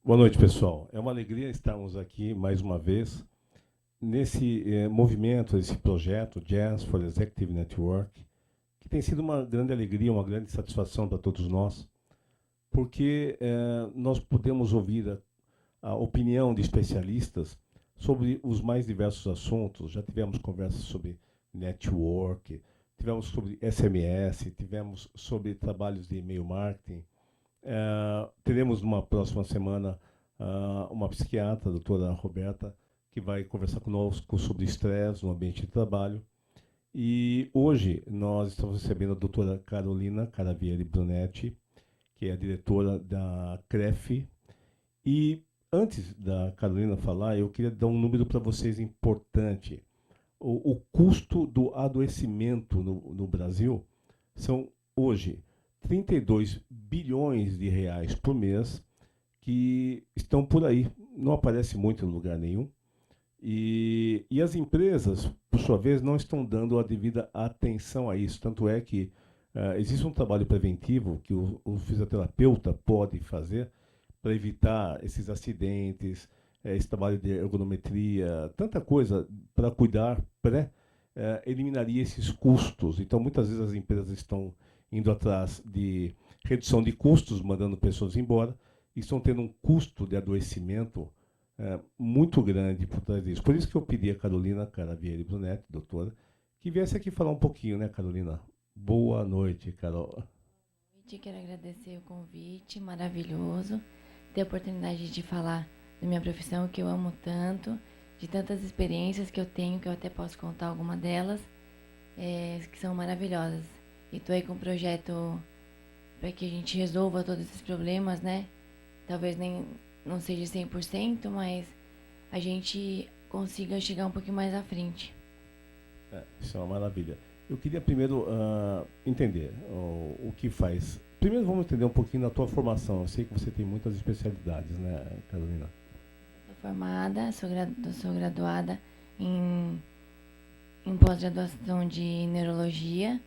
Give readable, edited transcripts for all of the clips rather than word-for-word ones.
Boa noite, pessoal. É uma alegria estarmos aqui mais uma vez nesse movimento, esse projeto Jazz for Executive Network, que tem sido uma grande alegria, uma grande satisfação para todos nós, porque nós podemos ouvir a opinião de especialistas sobre os mais diversos assuntos. Já tivemos conversas sobre network, tivemos sobre SMS, tivemos sobre trabalhos de e-mail marketing. Teremos numa próxima semana uma psiquiatra, a doutora Roberta, que vai conversar conosco sobre estresse no ambiente de trabalho. E hoje nós estamos recebendo a doutora Carolina Caravieri Brunetti, que é a diretora da CREF. E antes da Carolina falar, eu queria dar um número para vocês importante. O custo do adoecimento no Brasil são, hoje, 32 bilhões de reais por mês, que estão por aí, não aparece muito em lugar nenhum. E as empresas, por sua vez, não estão dando a devida atenção a isso. Tanto é que existe um trabalho preventivo que o fisioterapeuta pode fazer para evitar esses acidentes, esse trabalho de ergonometria, tanta coisa para cuidar eliminaria esses custos. Então, muitas vezes as empresas estão indo atrás de redução de custos, mandando pessoas embora, e estão tendo um custo de adoecimento muito grande por trás disso. Por isso que eu pedi a Carolina Caravieri Brunetti, doutora, que viesse aqui falar um pouquinho, né, Carolina? Boa noite, Carol. Quero agradecer o convite maravilhoso, ter a oportunidade de falar da minha profissão que eu amo tanto, de tantas experiências que eu tenho, que eu até posso contar alguma delas, que são maravilhosas. E estou aí com um projeto para que a gente resolva todos esses problemas, né? Talvez nem não seja 100%, mas a gente consiga chegar um pouquinho mais à frente. Isso é uma maravilha. Eu queria primeiro entender o que faz. Primeiro vamos entender um pouquinho da tua formação. Eu sei que você tem muitas especialidades, né, Carolina? Sou formada, sou graduada em pós-graduação de neurologia,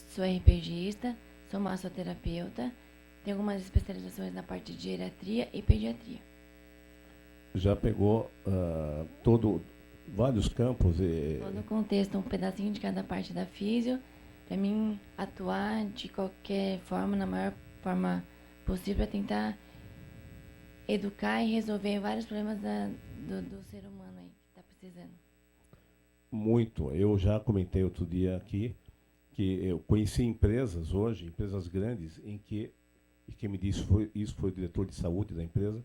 sou RPGista, sou massoterapeuta, tenho algumas especializações na parte de geriatria e pediatria. Já pegou vários campos e todo o contexto, um pedacinho de cada parte da físio, para mim atuar de qualquer forma, na maior forma possível, para tentar educar e resolver vários problemas do ser humano aí que está precisando. Muito. Eu já comentei outro dia aqui que eu conheci empresas hoje, empresas grandes, em que, e quem me disse isso foi o diretor de saúde da empresa,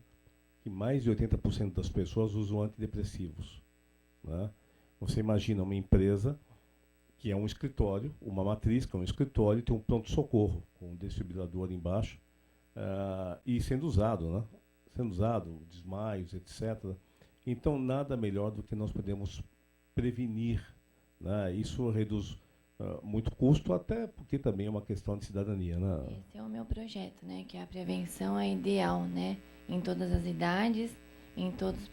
que mais de 80% das pessoas usam antidepressivos. Né? Você imagina uma empresa que é um escritório, uma matriz que é um escritório, tem um pronto-socorro com um desfibrilador embaixo e sendo usado, né? Sendo usado, desmaios, etc. Então, nada melhor do que nós podemos prevenir. Né? Isso reduz muito custo, até porque também é uma questão de cidadania. Né? Esse é o meu projeto, né? Que a prevenção é ideal, né? Em todas as idades, em todos os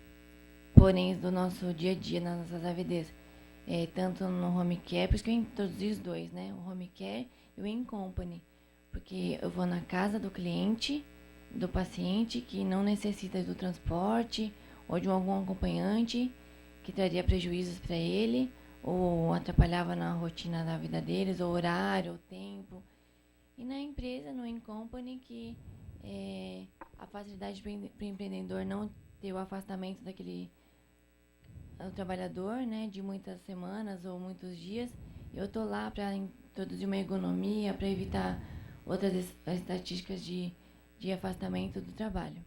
porém do nosso dia a dia, nas nossas avidez. Tanto no home care, por isso que eu introduzi os dois, né? O home care e o in company. Porque eu vou na casa do cliente, do paciente que não necessita do transporte ou de algum acompanhante que traria prejuízos para ele ou atrapalhava na rotina da vida deles, ou horário, ou tempo. E na empresa, no in company, que a facilidade para o empreendedor não ter o afastamento daquele o trabalhador, né, de muitas semanas ou muitos dias. Eu tô lá para introduzir uma ergonomia, para evitar outras estatísticas de afastamento do trabalho.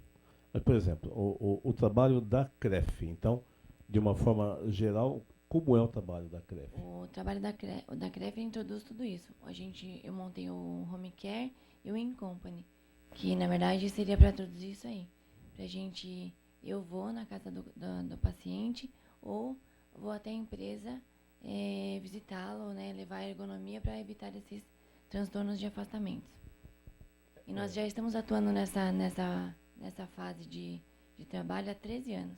Mas, por exemplo, o trabalho da CREF, então, de uma forma geral, como é o trabalho da CREF? O trabalho da CREF introduz tudo isso. Eu montei o Home Care e o In Company, que na verdade seria para introduzir isso aí. Eu vou na casa do paciente ou vou até a empresa visitá-lo, né, levar a ergonomia para evitar esses transtornos de afastamentos. E nós já estamos atuando nessa fase de trabalho há 13 anos,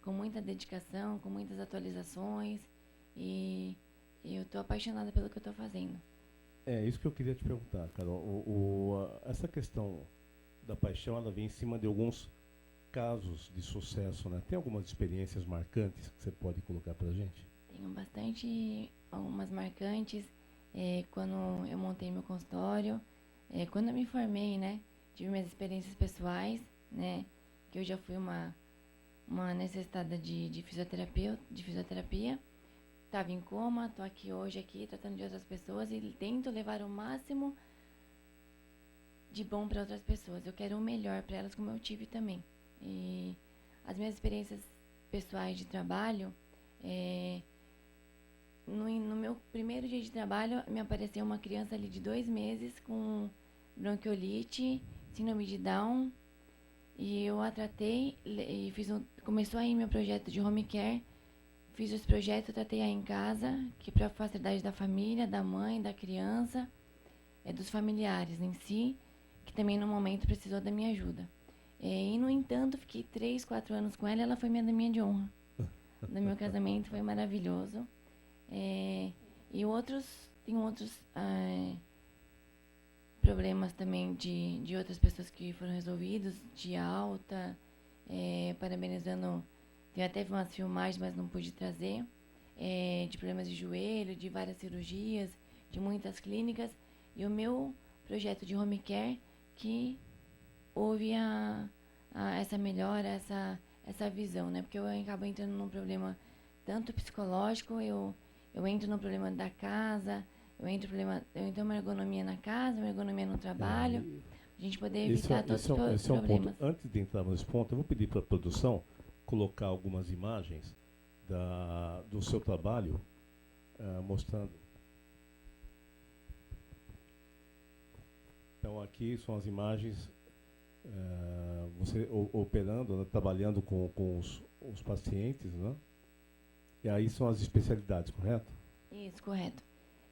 com muita dedicação, com muitas atualizações, e eu estou apaixonada pelo que eu estou fazendo. É isso que eu queria te perguntar, Carol. Essa questão da paixão, ela vem em cima de alguns casos de sucesso, né? Tem algumas experiências marcantes que você pode colocar para a gente? Tenho bastante, algumas marcantes. Quando eu montei meu consultório, quando eu me formei, né? Tive minhas experiências pessoais, né? Que eu já fui uma necessitada de fisioterapia. Estava em coma, estou aqui hoje tratando de outras pessoas e tento levar o máximo de bom para outras pessoas. Eu quero o melhor para elas, como eu tive também. E as minhas experiências pessoais de trabalho, no meu primeiro dia de trabalho, me apareceu uma criança ali de 2 meses com bronquiolite, síndrome de Down, e eu a tratei e começou aí meu projeto de home care. Fiz esse projeto, tratei aí em casa, que para a facilidade da família, da mãe, da criança, dos familiares em si, que também no momento precisou da minha ajuda. E, no entanto, fiquei 3, 4 anos com ela foi minha daminha de honra. No meu casamento foi maravilhoso. E tem outros problemas também de outras pessoas que foram resolvidos, de alta, parabenizando. Eu até vi umas filmagens, mas não pude trazer, de problemas de joelho, de várias cirurgias, de muitas clínicas. E o meu projeto de home care, que houve essa melhora, essa visão, né? Porque eu acabo entrando num problema tanto psicológico, eu entro no problema da casa, eu entro uma ergonomia na casa, uma ergonomia no trabalho, a gente poder evitar todos os problemas. Esse é um ponto. Antes de entrar nesse ponto, eu vou pedir para a produção colocar algumas imagens do seu trabalho, mostrando. Então aqui são as imagens, você operando, né, trabalhando com os pacientes, né? E aí são as especialidades, correto? Isso, correto.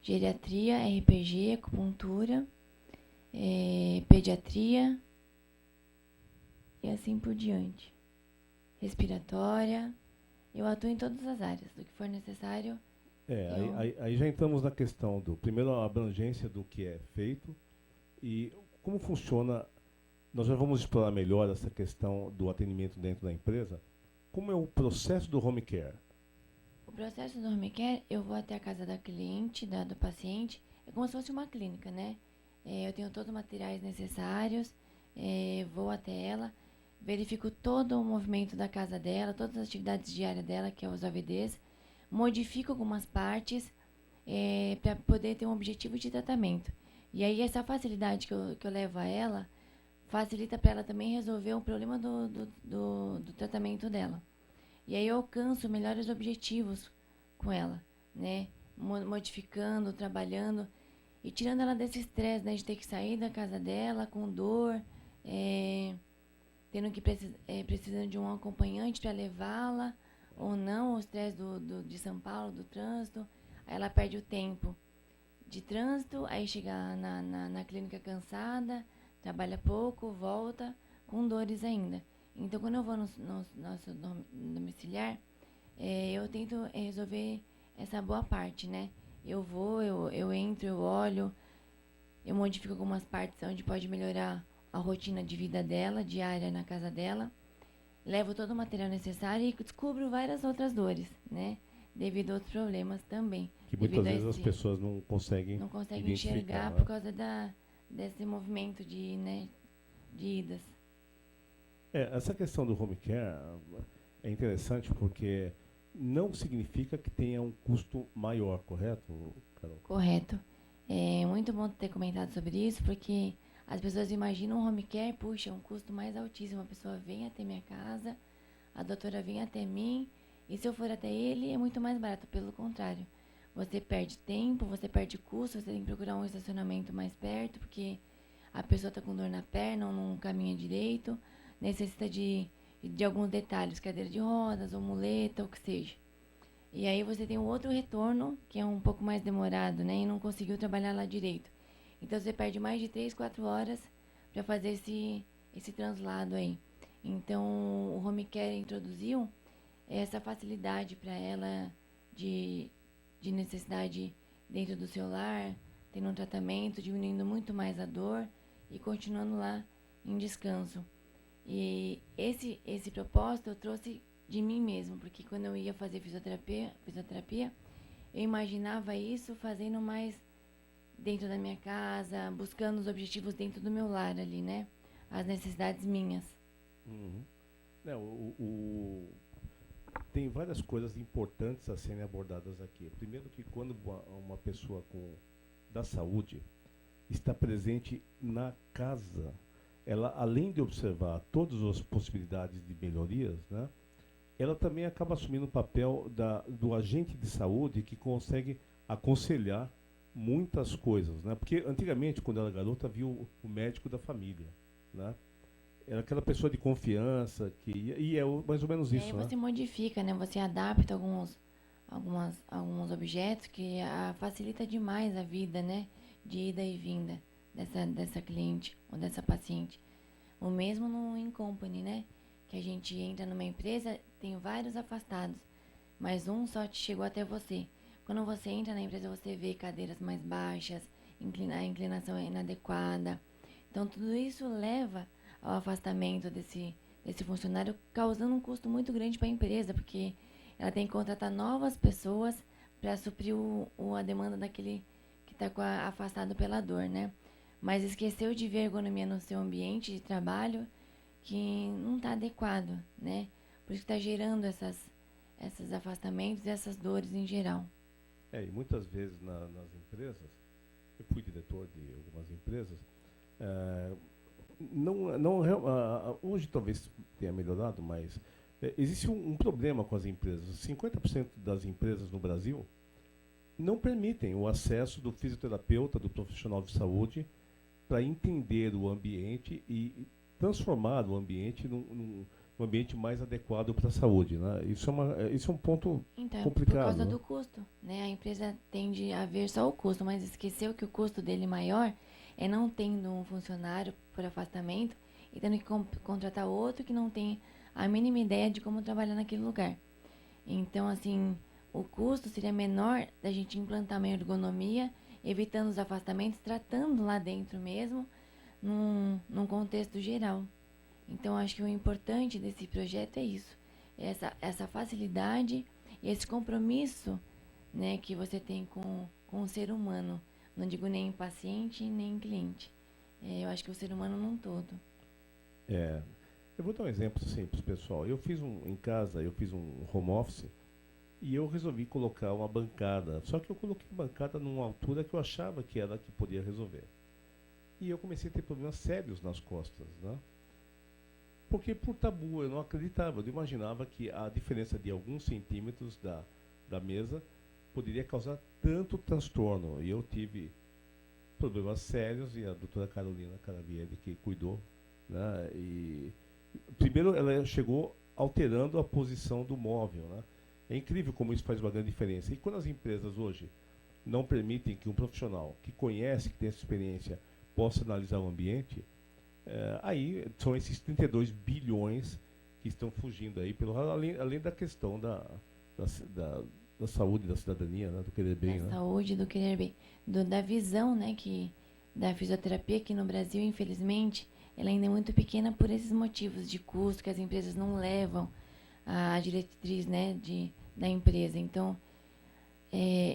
Geriatria, RPG, acupuntura, pediatria e assim por diante. Respiratória. Eu atuo em todas as áreas, do que for necessário. Aí já entramos na questão primeiro, a abrangência do que é feito e como funciona. Nós já vamos explorar melhor essa questão do atendimento dentro da empresa. Como é o processo do home care? O processo do home care, eu vou até a casa da cliente, do paciente, é como se fosse uma clínica, né? Eu tenho todos os materiais necessários, vou até ela, verifico todo o movimento da casa dela, todas as atividades diárias dela, que é os AVDs, modifico algumas partes para poder ter um objetivo de tratamento. E aí essa facilidade que eu levo a ela, facilita para ela também resolver o problema do tratamento dela. E aí eu alcanço melhores objetivos com ela, né? Modificando, trabalhando e tirando ela desse estresse, né? De ter que sair da casa dela com dor, tendo que precisando de um acompanhante para levá-la ou não, o estresse de São Paulo, do trânsito. Aí ela perde o tempo de trânsito, aí chega na clínica cansada, trabalha pouco, volta com dores ainda. Então, quando eu vou no nosso domiciliar, eu tento resolver essa boa parte, né? Eu entro, eu olho, eu modifico algumas partes onde pode melhorar a rotina de vida dela, diária na casa dela. Levo todo o material necessário e descubro várias outras dores, né? Devido a outros problemas também. Que muitas vezes as pessoas não conseguem enxergar, né? Por causa desse movimento de idas. Essa questão do home care é interessante porque não significa que tenha um custo maior, correto, Carol? Correto. É muito bom ter comentado sobre isso, porque as pessoas imaginam um home care, puxa, é um custo mais altíssimo. A pessoa vem até minha casa, a doutora vem até mim, e se eu for até ele, é muito mais barato. Pelo contrário, você perde tempo, você perde custo, você tem que procurar um estacionamento mais perto, porque a pessoa está com dor na perna ou não caminha direito, necessita de alguns detalhes, cadeira de rodas, ou muleta, ou o que seja. E aí você tem um outro retorno, que é um pouco mais demorado, né? E não conseguiu trabalhar lá direito. Então você perde mais de 3, 4 horas para fazer esse translado aí. Então o home care introduziu essa facilidade para ela de necessidade dentro do seu lar, tendo um tratamento, diminuindo muito mais a dor e continuando lá em descanso. E esse propósito eu trouxe de mim mesmo, porque quando eu ia fazer fisioterapia, eu imaginava isso fazendo mais dentro da minha casa, buscando os objetivos dentro do meu lar ali, né? As necessidades minhas. Uhum. Não, tem várias coisas importantes a serem abordadas aqui. Primeiro que quando uma pessoa da saúde está presente na casa, ela, além de observar todas as possibilidades de melhorias, né, ela também acaba assumindo o papel do agente de saúde que consegue aconselhar muitas coisas, né? Porque antigamente, quando ela era garota, viu o médico da família, né? Era aquela pessoa de confiança e é mais ou menos E aí isso, né? você modifica, né? Você adapta alguns objetos que facilita demais a vida, né? De ida e vinda dessa cliente ou dessa paciente. O mesmo no Incompany, né? Que a gente entra numa empresa, tem vários afastados, mas um só te chegou até você. Quando você entra na empresa, você vê cadeiras mais baixas, a inclinação é inadequada. Então, tudo isso leva ao afastamento desse funcionário, causando um custo muito grande para a empresa, porque ela tem que contratar novas pessoas para suprir a demanda daquele que está afastado pela dor, né? Mas esqueceu de ver ergonomia no seu ambiente de trabalho, que não está adequado, né? Por isso que está gerando esses afastamentos e essas dores em geral. E muitas vezes nas empresas, eu fui diretor de algumas empresas, hoje talvez tenha melhorado, mas existe um problema com as empresas. 50% das empresas no Brasil não permitem o acesso do fisioterapeuta, do profissional de saúde, para entender o ambiente e transformar o ambiente num ambiente mais adequado para a saúde, né? Isso é um ponto Então, por complicado, causa né? do custo, né? A empresa tende a ver só o custo, mas esqueceu que o custo dele maior é não tendo um funcionário por afastamento e tendo que contratar outro que não tem a mínima ideia de como trabalhar naquele lugar. Então, assim, o custo seria menor da gente implantar uma ergonomia, evitando os afastamentos, tratando lá dentro mesmo, num contexto geral. Então, acho que o importante desse projeto é isso, essa facilidade e esse compromisso, né, que você tem com o ser humano. Não digo nem paciente, nem cliente. Eu acho que o ser humano num todo. É, eu vou dar um exemplo simples, pessoal. Em casa, eu fiz um home office e eu resolvi colocar uma bancada. Só que eu coloquei a bancada numa altura que eu achava que era que podia resolver. E eu comecei a ter problemas sérios nas costas, né? Porque por tabu, eu não acreditava, eu não imaginava que a diferença de alguns centímetros da mesa poderia causar tanto transtorno. E eu tive problemas sérios e a doutora Carolina Caravieri que cuidou, né? E primeiro ela chegou alterando a posição do móvel, né? É incrível como isso faz uma grande diferença. E quando as empresas hoje não permitem que um profissional que conhece, que tem essa experiência, possa analisar o ambiente, aí são esses 32 bilhões que estão fugindo aí, além da questão da, da, da saúde, da cidadania, né, do querer bem. Da Né? saúde, do querer bem. Da visão, né, da fisioterapia, que no Brasil, infelizmente, ela ainda é muito pequena por esses motivos de custo que as empresas não levam a diretriz, né, da empresa. Então,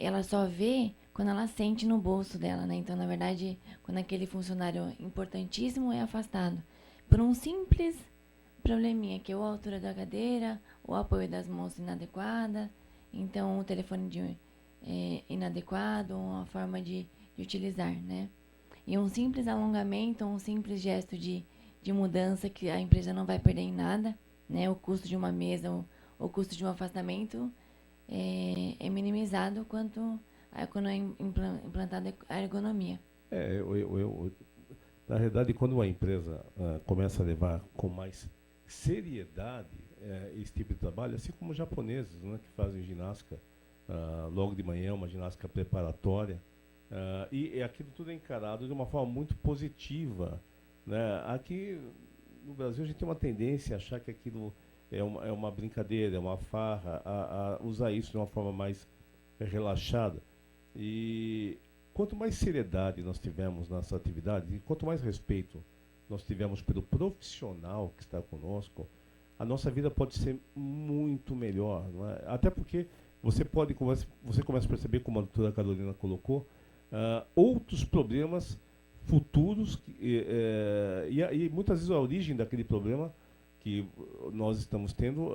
ela só vê quando ela sente no bolso dela, né? Então, na verdade, quando aquele funcionário importantíssimo é afastado por um simples probleminha, que é ou a altura da cadeira, ou o apoio das mãos inadequada, então o telefone inadequado, ou uma forma de utilizar, né? E um simples alongamento, um simples gesto de mudança que a empresa não vai perder em nada, né? O custo de uma mesa, o custo de um afastamento é minimizado quando é implantada a ergonomia. Na realidade, quando uma empresa começa a levar com mais seriedade esse tipo de trabalho, assim como os japoneses, né, que fazem ginástica logo de manhã, uma ginástica preparatória, e aquilo tudo é encarado de uma forma muito positiva. Né? Aqui no Brasil a gente tem uma tendência a achar que aquilo é uma brincadeira, é uma farra, a usar isso de uma forma mais relaxada. E quanto mais seriedade nós tivermos nessa atividade, e quanto mais respeito nós tivermos pelo profissional que está conosco, a nossa vida pode ser muito melhor. Não é? Até porque você começa a perceber, como a doutora Carolina colocou, outros problemas futuros e muitas vezes a origem daquele problema que nós estamos tendo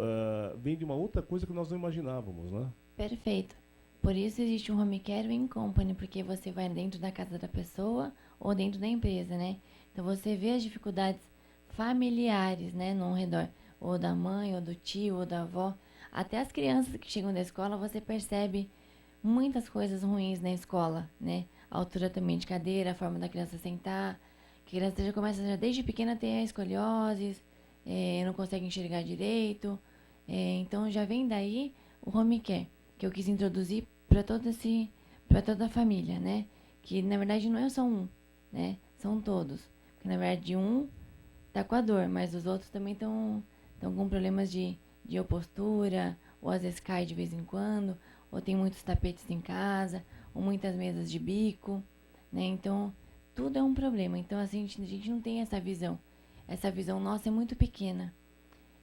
vem de uma outra coisa que nós não imaginávamos, né? Perfeito. Por isso existe um home care in company, porque você vai dentro da casa da pessoa ou dentro da empresa, né? Então você vê as dificuldades familiares, né, no redor, ou da mãe, ou do tio, ou da avó. Até as crianças que chegam da escola, você percebe muitas coisas ruins na escola, né? A altura também de cadeira, a forma da criança sentar, que a criança já começa já desde pequena a ter escoliose, não consegue enxergar direito. Então já vem daí o home care, que eu quis introduzir para toda a família, né? Que na verdade não é só um, né? São todos. Porque na verdade um tá com a dor, mas os outros também estão com problemas de postura, ou às vezes cai de vez em quando, ou tem muitos tapetes em casa, ou muitas mesas de bico, né? Então, tudo é um problema. Então, assim, a gente não tem essa visão. Essa visão nossa é muito pequena.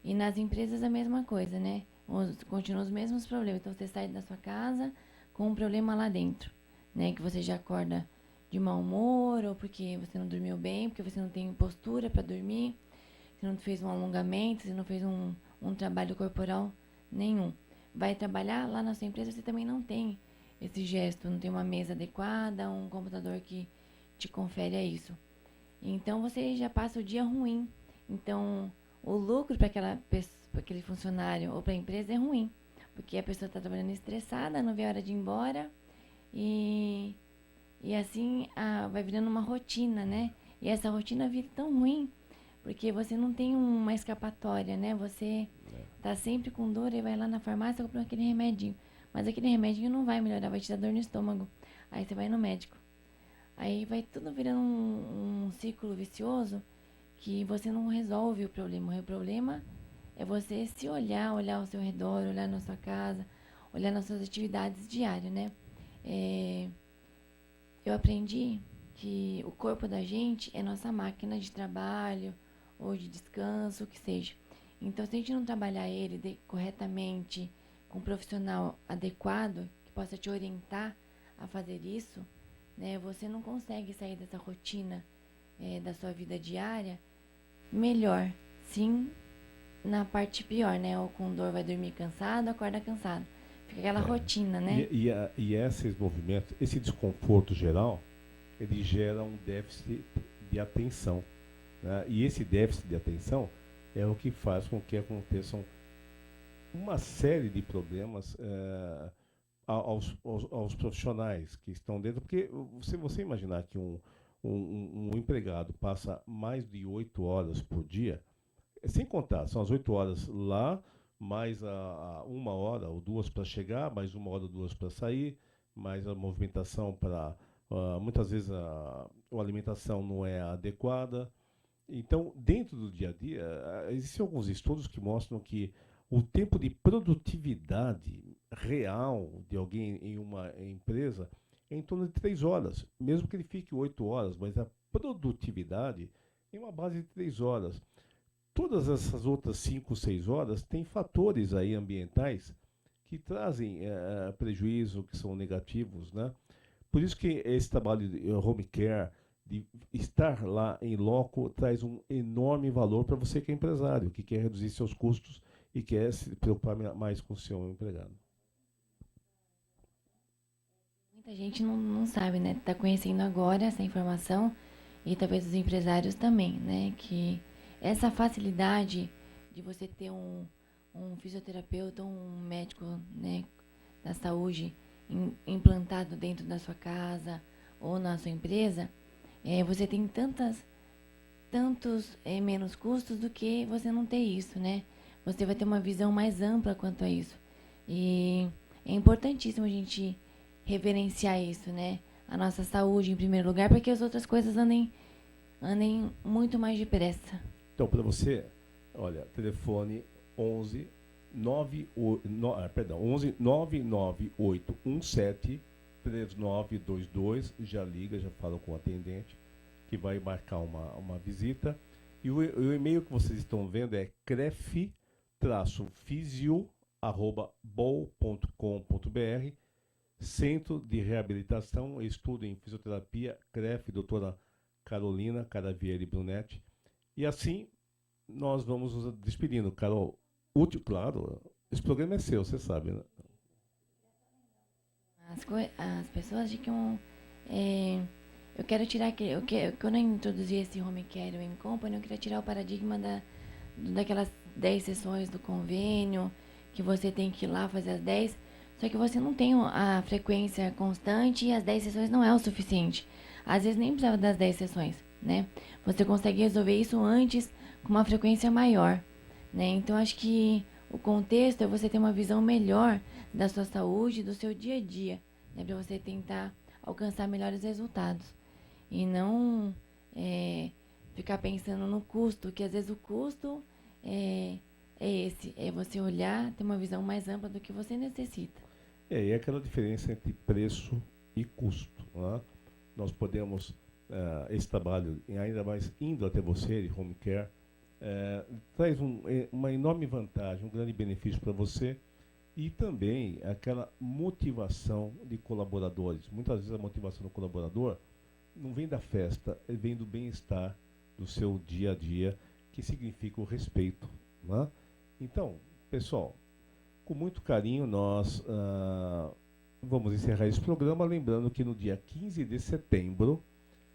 E nas empresas a mesma coisa, né? Continuam os mesmos problemas. Então, você sai da sua casa com um problema lá dentro, né? Que você já acorda de mau humor, ou porque você não dormiu bem, porque você não tem postura para dormir, você não fez um alongamento, você não fez um trabalho corporal nenhum. Vai trabalhar lá na sua empresa, você também não tem esse gesto, não tem uma mesa adequada, um computador que te confere a isso. Então você já passa o dia ruim. Então o lucro para aquele funcionário ou para a empresa é ruim, porque a pessoa está trabalhando estressada, não vê a hora de ir embora e assim vai virando uma rotina, né? E essa rotina vira tão ruim porque você não tem uma escapatória, né? Você tá sempre com dor e vai lá na farmácia comprar aquele remedinho. Mas aquele remedinho não vai melhorar, vai te dar dor no estômago. Aí você vai no médico. Aí vai tudo virando um ciclo vicioso que você não resolve o problema. O problema é você se olhar ao seu redor, olhar na sua casa, olhar nas suas atividades diárias, né? Eu aprendi que o corpo da gente é nossa máquina de trabalho ou de descanso, o que seja. Então, se a gente não trabalhar ele corretamente, com um profissional adequado, que possa te orientar a fazer isso, né, você não consegue sair dessa rotina da sua vida diária melhor. Sim, na parte pior, né? Ou com dor vai dormir cansado, acorda cansado. Fica aquela rotina, né? E esses movimentos, esse desconforto geral, ele gera um déficit de atenção. Né? E esse déficit de atenção é o que faz com que aconteçam uma série de problemas aos profissionais que estão dentro. Porque se você imaginar que um empregado passa mais de 8 horas por dia, sem contar, são as 8 horas lá, mais uma hora ou duas para chegar, mais uma hora ou duas para sair, mais a movimentação para... muitas vezes a alimentação não é adequada. Então, dentro do dia a dia, existem alguns estudos que mostram que o tempo de produtividade real de alguém em uma empresa é em torno de 3 horas, mesmo que ele fique 8 horas, mas a produtividade é uma base de 3 horas. Todas essas outras 5, 6 horas têm fatores aí ambientais que trazem prejuízo, que são negativos, né? Por isso que esse trabalho de home care, de estar lá em loco, traz um enorme valor para você que é empresário, que quer reduzir seus custos e quer se preocupar mais com o seu empregado. Muita gente não sabe, né? Tá conhecendo agora essa informação e talvez os empresários também, né? Que essa facilidade de você ter um fisioterapeuta, um médico, né, da saúde implantado dentro da sua casa ou na sua empresa, você tem tantos menos custos do que você não ter isso, né? Você vai ter uma visão mais ampla quanto a isso. E é importantíssimo a gente reverenciar isso, né? A nossa saúde em primeiro lugar, para que as outras coisas andem muito mais depressa. Então, para você, olha, telefone 11 99817 3922, já liga, já fala com o atendente, que vai marcar uma visita. E o e-mail que vocês estão vendo é cref-fisio@bol.com.br, Centro de Reabilitação e Estudo em Fisioterapia, CREF, doutora Carolina Caravieri Brunetti. E assim, nós vamos nos despedindo. Carol, útil, claro, esse programa é seu, você sabe, né? As pessoas ficam. Eu quero tirar. Quando eu introduzi esse Home Care in Company, eu queria tirar o paradigma daquelas 10 sessões do convênio, que você tem que ir lá fazer as 10, só que você não tem a frequência constante e as 10 sessões não é o suficiente. Às vezes nem precisava das 10 sessões, né? Você consegue resolver isso antes com uma frequência maior, né? Então, acho que o contexto é você ter uma visão melhor da sua saúde, do seu dia a dia, né? Para você tentar alcançar melhores resultados. E não ficar pensando no custo, que às vezes o custo é esse, é você olhar, ter uma visão mais ampla do que você necessita. E aquela diferença entre preço e custo, né? Nós podemos, esse trabalho, e ainda mais indo até você, de home care, traz uma enorme vantagem, um grande benefício para você e também aquela motivação de colaboradores. Muitas vezes a motivação do colaborador não vem da festa, vem do bem-estar do seu dia a dia, que significa o respeito, né? Então, pessoal, com muito carinho nós vamos encerrar esse programa, lembrando que no dia 15 de setembro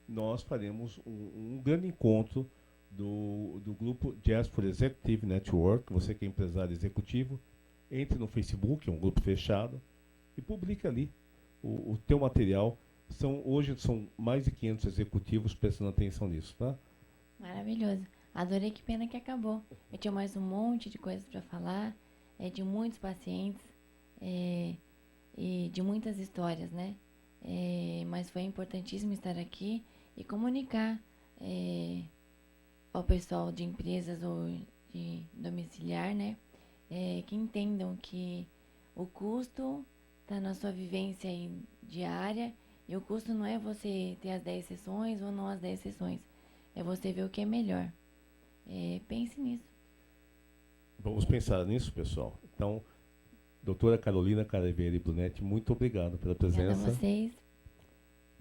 nós faremos um grande encontro do grupo Jazz for Executive Network. Você que é empresário executivo, entre no Facebook, é um grupo fechado, e publique ali o teu material. Hoje são mais de 500 executivos prestando atenção nisso, tá? Maravilhoso. Adorei, que pena que acabou. Eu tinha mais um monte de coisas para falar, de muitos pacientes e de muitas histórias, né? Mas foi importantíssimo estar aqui e comunicar ao pessoal de empresas ou de domiciliar, né? Que entendam que o custo está na sua vivência diária, e o custo não é você ter as 10 sessões ou não as 10 sessões, é você ver o que é melhor. Pense nisso. Vamos pensar nisso, pessoal. Então, doutora Carolina Caravieri Brunetti, muito obrigado pela presença. Obrigada a vocês.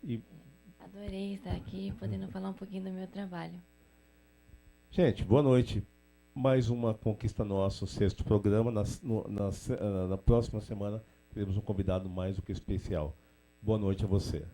E adorei estar aqui, podendo falar um pouquinho do meu trabalho. Gente, boa noite. Mais uma conquista nossa, o 6º programa. Na próxima semana teremos um convidado mais do que especial. Boa noite a você.